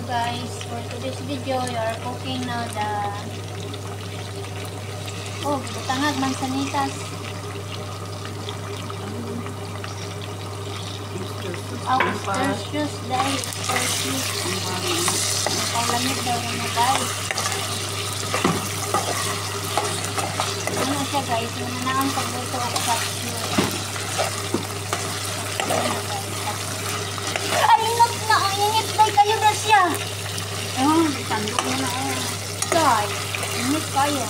guys, for today's video, you are cooking now the butangag mansanitas. Oysters dahil nakalamit daw na guys. Ano siya guys, muna na ang pagluto ako sa init ba kayo na siya? Tandok mo na guys, init kayo.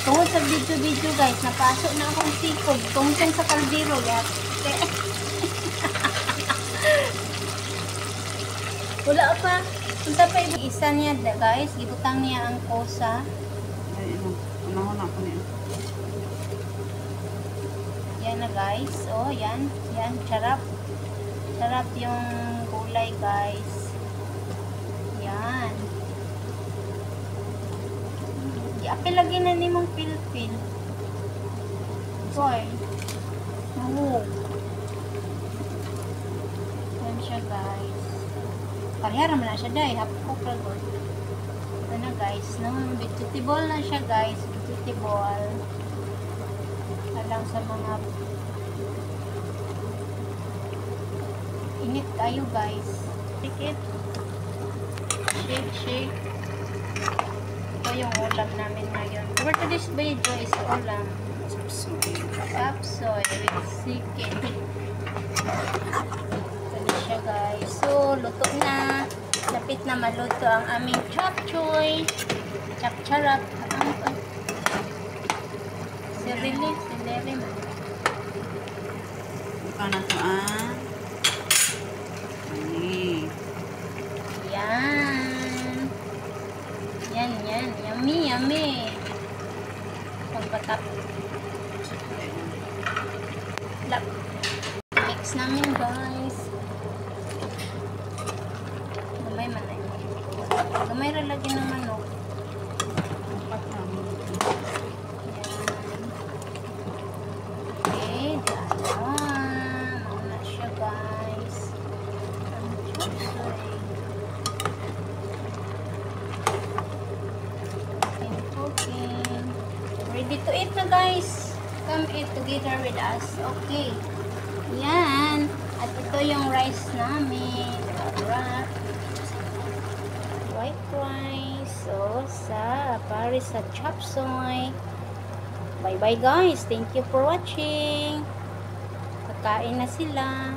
Tungkol sa video guys, napasok na akong sikod tungkol sa kaldero yat. Wala pa. Punta pa yung isa niya guys, gibutang niya ang kosa. Unahon ako niya. Yan na guys. Oh, yan. Yan, charap. Sarap yung gulay guys. Yan. Apil lagi na ni mong pil-pil. Boy. Mahug. Yan siya guys. Parehara man na siya dahil. Hapok lagod. Ito na guys. Vegetable na siya guys. Vegetable. Alang sa mga init tayo guys. Shake it. Shake. Ito yung ulam namin ngayon. For today's video is ulam. Chapsoy with chicken. Ito na siya guys. So, luto na. Lapit na maluto ang aming chapchoy. Chapcharap. Sirili mo. Buka na ito Yan. Yummy. Pagpatap. Mix namin guys. Gamay man na yun. Gamay rin lagi ng manok. Okay, mauna siya guys. Cooking. Ready to eat na guys. Come eat together with us. Okay. Yan. At ito yung rice namin. Alright. White rice. So, para sa chapsoy. Bye-bye guys. Thank you for watching. Kakain na sila.